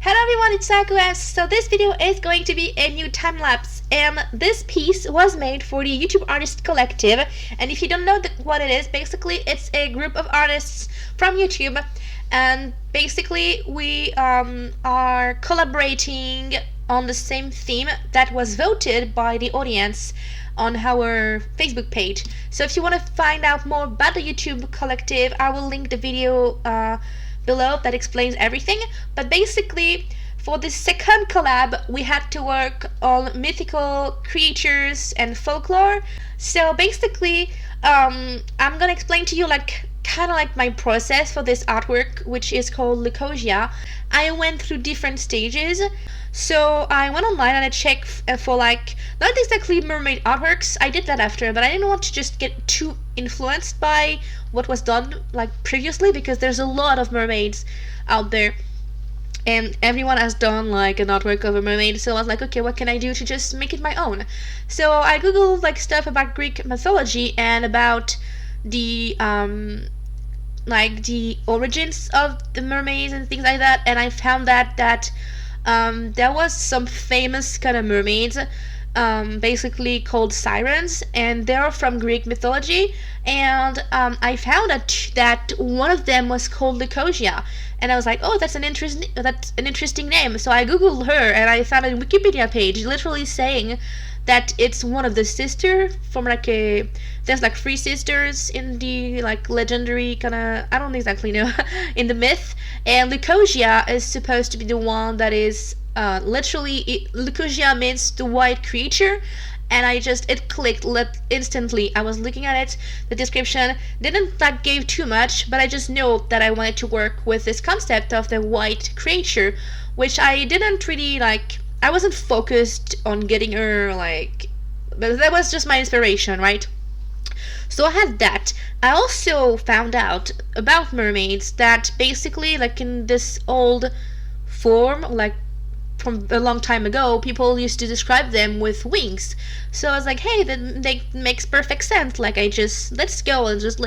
Hello everyone, it's Sakuems. So this video is going to be a new time lapse, and this piece was made for the YouTube Artist Collective. And if you don't know what it is, basically it's a group of artists from YouTube, and basically we are collaborating on the same theme that was voted by the audience on our Facebook page. So if you want to find out more about the YouTube Collective, I will link the video below that explains everything. But basically, for the second collab, we had to work on mythical creatures and folklore. So basically, I'm gonna explain to you kind of like my process for this artwork, which is called Leucosia. I went through different stages. So I went online and I checked for not exactly mermaid artworks. I did that after, but I didn't want to just get too influenced by what was done previously, because there's a lot of mermaids out there and everyone has done an artwork of a mermaid. So I was like, okay, what can I do to just make it my own? So I googled stuff about Greek mythology and about the the origins of the mermaids and things like that, and I found that there was some famous kind of mermaids, basically called sirens, and they're from Greek mythology. And I found that one of them was called Leucosia, and I was like, oh, that's an interesting name. So I googled her and I found a Wikipedia page literally saying that it's one of the sister from there's three sisters in the legendary kind of, I don't exactly know, in the myth, and Leucosia is supposed to be the one that is Leucosia means the white creature. And it clicked instantly. I was looking at it, the description didn't give too much, but I just know that I wanted to work with this concept of the white creature, which I didn't really I wasn't focused on getting her but that was just my inspiration, right? So I had that. I also found out about mermaids that basically in this old form, from a long time ago, people used to describe them with wings. So I was like, hey, that makes perfect sense. Let's go and just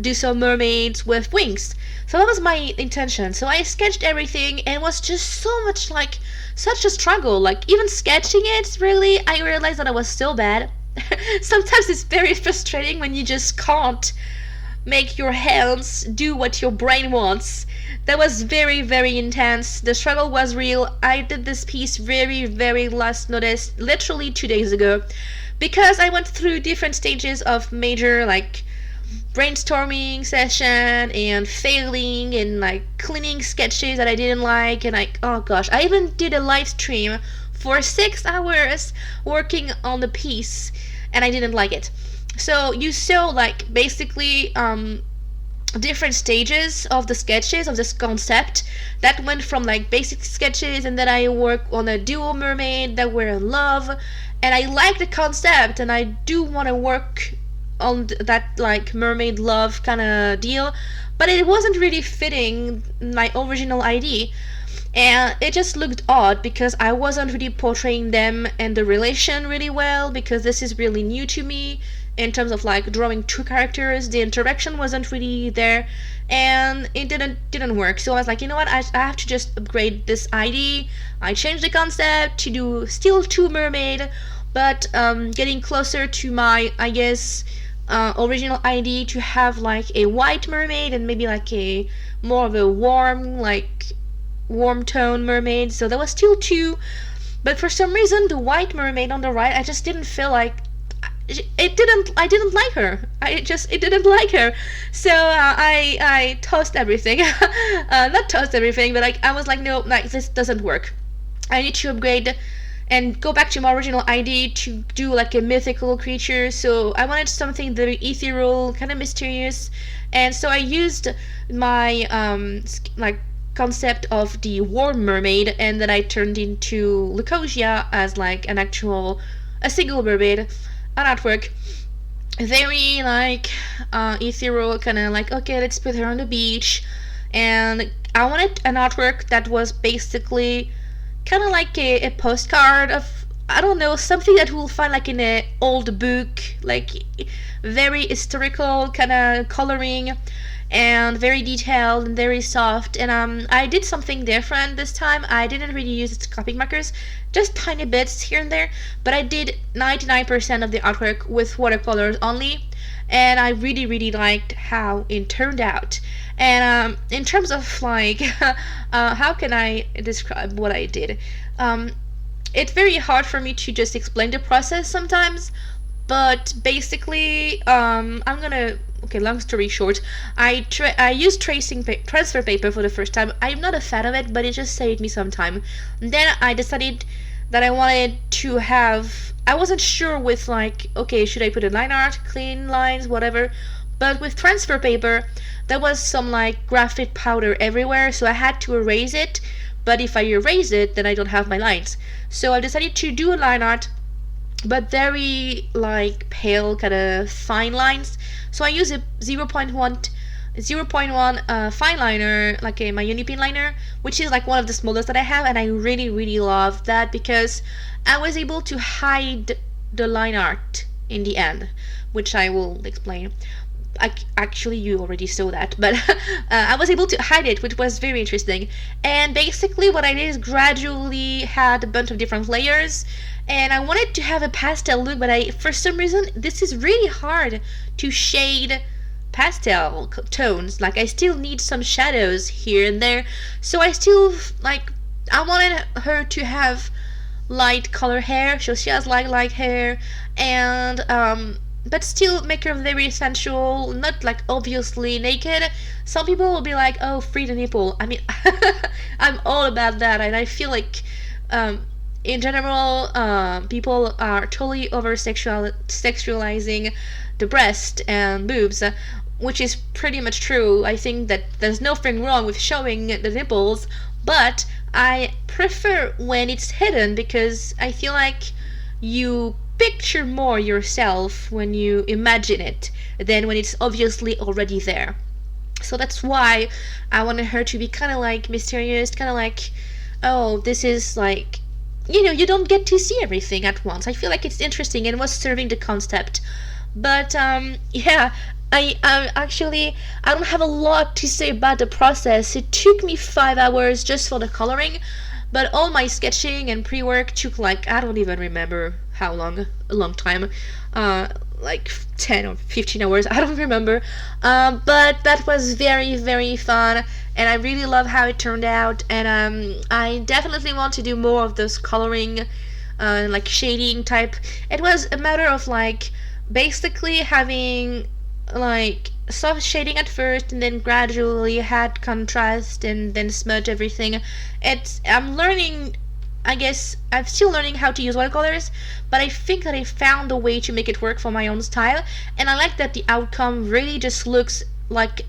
do some mermaids with wings. So that was my intention. So I sketched everything, and it was just so much such a struggle. Even sketching it, really, I realized that I was so bad. Sometimes it's very frustrating when you just can't make your hands do what your brain wants. That was very, very intense. The struggle was real. I did this piece very, very last notice, literally 2 days ago, because I went through different stages of major brainstorming session and failing and cleaning sketches that I didn't like, and oh gosh, I even did a live stream for 6 hours working on the piece and I didn't like it. So you saw basically different stages of the sketches of this concept that went from basic sketches, and then I worked on a duo mermaid that were in love, and I like the concept and I do want to work on that mermaid love kind of deal, but it wasn't really fitting my original idea. And it just looked odd because I wasn't really portraying them and the relation really well, because this is really new to me in terms of drawing two characters. The interaction wasn't really there and it didn't work. So I was like, you know what, I have to just upgrade this idea. I changed the concept to do still two mermaid, but getting closer to my, I guess, original idea to have a white mermaid and maybe a more of a warm tone mermaid. So there was still two, but for some reason the white mermaid on the right, I just didn't feel I didn't like her. It didn't like her. So I tossed everything. Not tossed everything, but I was like, no, this doesn't work. I need to upgrade and go back to my original idea to do a mythical creature. So I wanted something very ethereal, kind of mysterious, and so I used my concept of the warm mermaid, and then I turned into Leucosia as a single mermaid, an artwork, very ethereal, kind of okay, let's put her on the beach. And I wanted an artwork that was basically kind of a postcard I don't know, something that we'll find like in an old book, like very historical kind of coloring and very detailed and very soft. And I did something different this time. I didn't really use copic markers, just tiny bits here and there, but I did 99% of the artwork with watercolors only, and I really really liked how it turned out. And in terms of like how can I describe what I did? It's very hard for me to just explain the process sometimes, but basically, I'm gonna. Okay, long story short, I used transfer paper for the first time. I'm not a fan of it, but it just saved me some time. And then I decided that I wanted to have. I wasn't sure with like, okay, should I put a line art, clean lines, whatever. But with transfer paper, there was some like graphite powder everywhere, so I had to erase it. But if I erase it, then I don't have my lines. So I decided to do a line art, but very like pale kind of fine lines. So I use a 0.1 fine liner, like my Unipin liner, which is like one of the smallest that I have, and I really really love that because I was able to hide the line art in the end, which I will explain. Actually, you already saw that, but I was able to hide it, which was very interesting. And basically what I did is gradually had a bunch of different layers, and I wanted to have a pastel look, but for some reason this is really hard to shade pastel tones. Like I still need some shadows here and there, so I still like I wanted her to have light color hair, so she has light hair, and but still make her very sensual, not like obviously naked. Some people will be like, oh, free the nipple. I mean, I'm all about that, and I feel like in general people are totally sexualizing the breast and boobs, which is pretty much true. I think that there's nothing wrong with showing the nipples, but I prefer when it's hidden because I feel like you picture more yourself when you imagine it than when it's obviously already there. So that's why I wanted her to be kind of like mysterious, kind of like, oh, this is like, you don't get to see everything at once. I feel like it's interesting and was serving the concept. But yeah, I actually I don't have a lot to say about the process. It took me 5 hours just for the coloring, but all my sketching and pre-work took like, I don't even remember how long, a long time, like 10 or 15 hours, I don't remember, but that was very very fun, and I really love how it turned out. And I definitely want to do more of those coloring, like shading type. It was a matter of like basically having like soft shading at first and then gradually had contrast and then smudge everything. I'm learning, I guess I'm still learning how to use watercolors, but I think that I found a way to make it work for my own style, and I like that the outcome really just looks like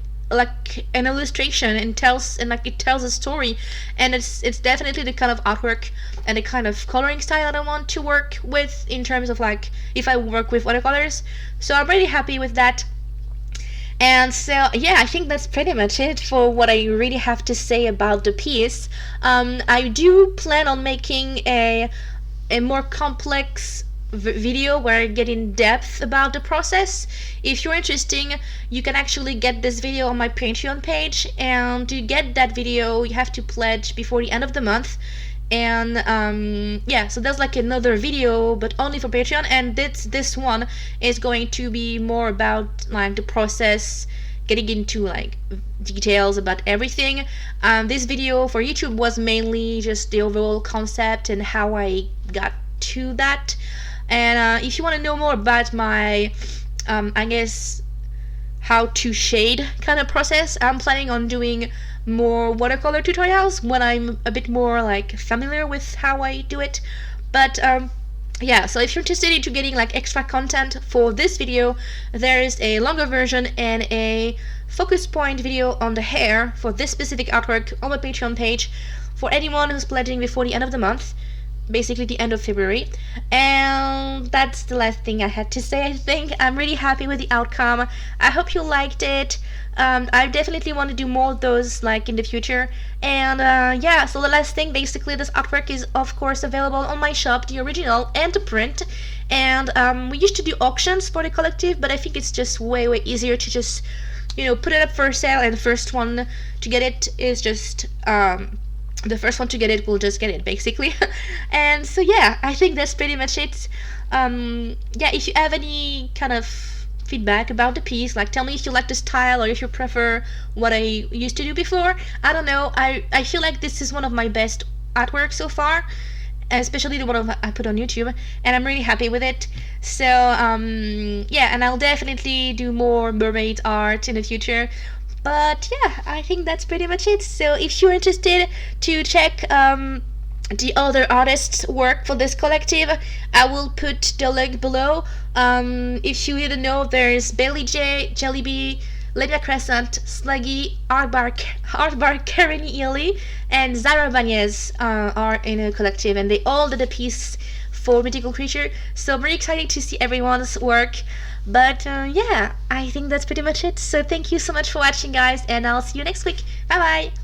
an illustration and it tells a story, and it's definitely the kind of artwork and the kind of coloring style that I want to work with in terms of like if I work with watercolors. So I'm really happy with that. And so, yeah, I think that's pretty much it for what I really have to say about the piece. I do plan on making a more complex video where I get in depth about the process. If you're interested, you can actually get this video on my Patreon page, and to get that video you have to pledge before the end of the month. And yeah, so there's like another video but only for Patreon, and this one is going to be more about like the process, getting into like details about everything. This video for YouTube was mainly just the overall concept and how I got to that. And if you want to know more about my I guess how to shade kind of process, I'm planning on doing more watercolor tutorials when I'm a bit more like familiar with how I do it. But yeah, so if you're interested into getting like extra content for this video, there is a longer version and a focus point video on the hair for this specific artwork on my Patreon page for anyone who's pledging before the end of the month. basically the end of February. And that's the last thing I had to say. I think I'm really happy with the outcome. I hope you liked it. I definitely want to do more of those like in the future. And yeah, so the last thing, basically this artwork is of course available on my shop, the original and the print. And we used to do auctions for the collective, but I think it's just way easier to just, you know, put it up for sale, and the first one to get it is just the first one to get it will just get it, basically. And so yeah, I think that's pretty much it. Yeah, if you have any kind of feedback about the piece, like tell me if you like the style or if you prefer what I used to do before. I don't know, I feel like this is one of my best artworks so far, especially the one I put on YouTube, and I'm really happy with it. So yeah, and I'll definitely do more mermaid art in the future. But yeah, I think that's pretty much it. So if you're interested to check the other artists' work for this collective, I will put the link below. If you didn't know, there's Bailey J, Jellybee, Lydia Crescent, Sluggy, Artbar Karini Ely, and Zara Banez are in a collective, and they all did a piece for Mythical Creature. So I'm really excited to see everyone's work. But yeah, I think that's pretty much it. So thank you so much for watching, guys, and I'll see you next week. Bye bye!